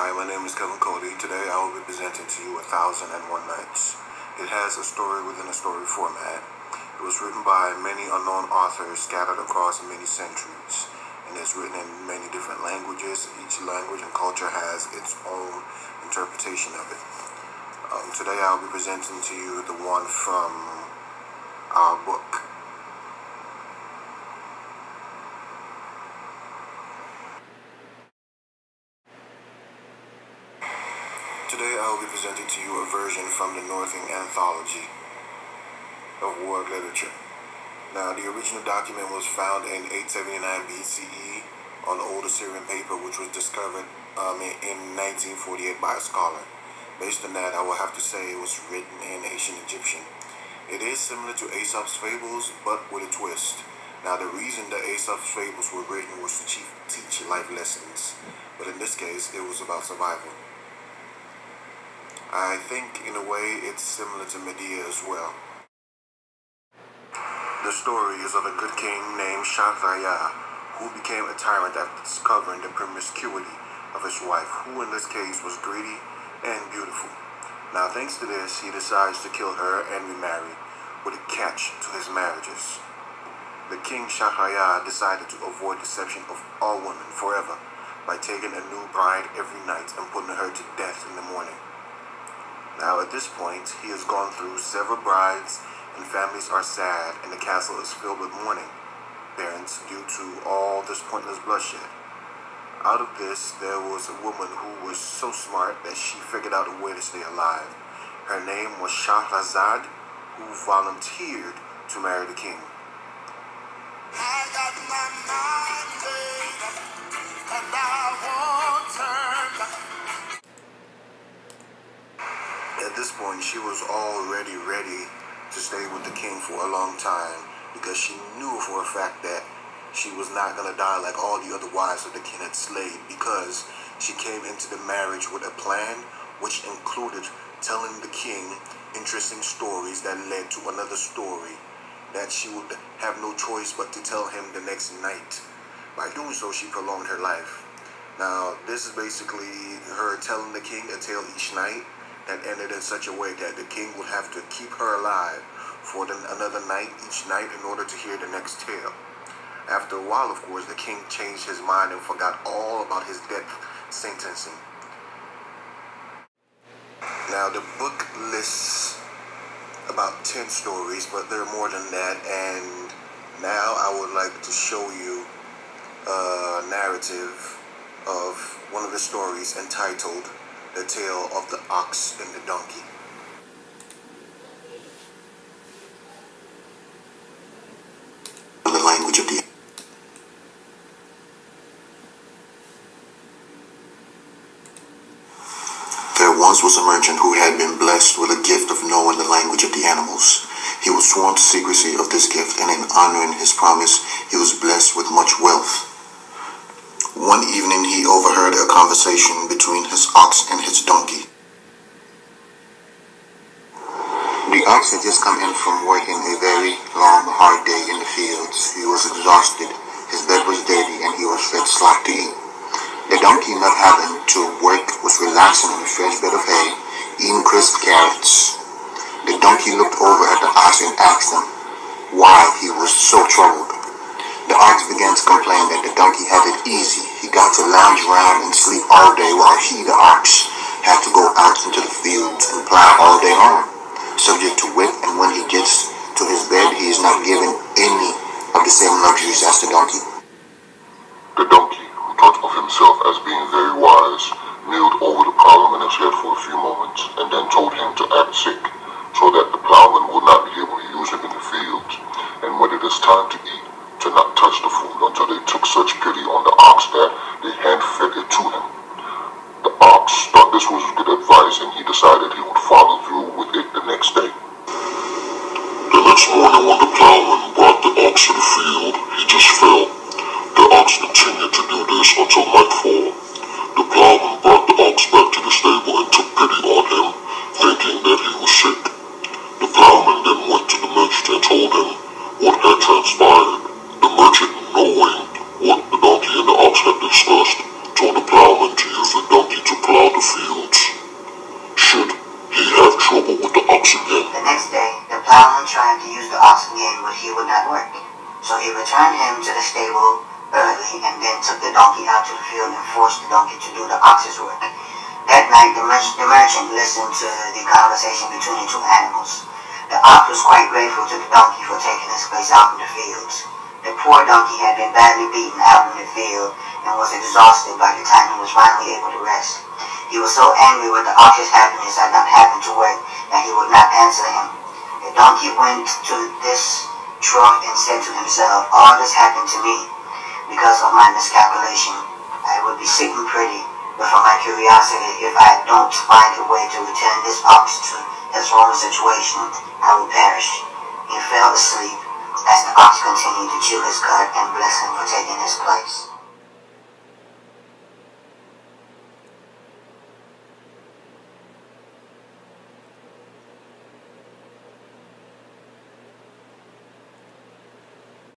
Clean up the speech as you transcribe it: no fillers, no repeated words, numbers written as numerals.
Hi, my name is Kevin Cody. Today I will be presenting to you 1001 Nights. It has a story within a story format. It was written by many unknown authors scattered across many centuries, and it's written in many different languages. Each language and culture has its own interpretation of it. Today I will be presenting to you the one from our book. Today I will be presenting to you a version from the Northern Anthology of World Literature. Now, the original document was found in 879 BCE on old Assyrian paper, which was discovered in 1948 by a scholar. Based on that, I will have to say it was written in ancient Egyptian. It is similar to Aesop's Fables, but with a twist. Now, the reason that Aesop's Fables were written was to teach life lessons, but in this case, it was about survival. I think, in a way, it's similar to Medea as well. The story is of a good king named Shahryar, who became a tyrant after discovering the promiscuity of his wife, who in this case was greedy and beautiful. Now, thanks to this, he decides to kill her and remarry, with a catch to his marriages. The king Shahryar decided to avoid deception of all women forever by taking a new bride every night and putting her to death in the morning. Now, at this point, he has gone through several brides, and families are sad, and the castle is filled with mourning parents due to all this pointless bloodshed. Out of this, there was a woman who was so smart that she figured out a way to stay alive. Her name was Shahrazad, who volunteered to marry the king. I got my mind made up, and I won't turn back. At this point, she was already ready to stay with the king for a long time because she knew for a fact that she was not going to die like all the other wives that the king had slayed, because she came into the marriage with a plan which included telling the king interesting stories that led to another story that she would have no choice but to tell him the next night. By doing so, she prolonged her life. Now, this is basically her telling the king a tale each night that ended in such a way that the king would have to keep her alive for another night each night in order to hear the next tale. After a while, of course, the king changed his mind and forgot all about his death sentencing. Now, the book lists about 10 stories, but there are more than that, and now I would like to show you a narrative of one of the stories entitled The Tale of the Ox and the Donkey. The language of the There once was a merchant who had been blessed with a gift of knowing the language of the animals. He was sworn to secrecy of this gift, and in honoring his promise, he was blessed with much wealth. One evening, he overheard a conversation between his ox and his donkey. The ox had just come in from working a very long, hard day in the fields. He was exhausted, his bed was dirty, and he was fed slop to eat. The donkey, not having to work, was relaxing on a fresh bed of hay, eating crisp carrots. The donkey looked over at the ox and asked him why he was so troubled. The ox began to complain that the donkey had it easy. He got to lounge around and sleep all day, while he, the ox, had to go out into the fields and plow all day long, subject to whip, and when he gets to his bed, he is not given any of the same luxuries as the donkey. The donkey, who thought of himself as being very wise, kneeled over the plowman's head for a few moments, and then told him to act sick, so that the plowman would not be able to use him in the fields, and when it is time to eat, to not touch the food until they took such pity on the ox that they hand-fed it to him. The ox thought this was good advice, and he decided he would follow through with it the next day. The next morning, when the plowman brought the ox to the field, he just fell. The ox continued to do this until nightfall. The plowman brought the ox back to the stable and took pity on him, thinking that he was sick. The plowman then went to the merchant and told him what had transpired. The merchant, knowing what the donkey and the ox had discussed, told the plowman to use the donkey to plow the fields. Should he have trouble with the ox again? The next day, the plowman tried to use the ox again, but he would not work. So he returned him to the stable early and then took the donkey out to the field and forced the donkey to do the ox's work. That night, the merchant listened to the conversation between the two animals. The ox was quite grateful to the donkey for taking his place out in the fields. The poor donkey had been badly beaten out in the field and was exhausted by the time he was finally able to rest. He was so angry with the ox's happiness at not having to work that he would not answer him. The donkey went to this trough and said to himself, "All this happened to me because of my miscalculation. I would be sick and pretty, but for my curiosity, if I don't find a way to return this ox to his former situation, I will perish." He fell asleep as the ox continued to chew his cud and bless him for taking his place.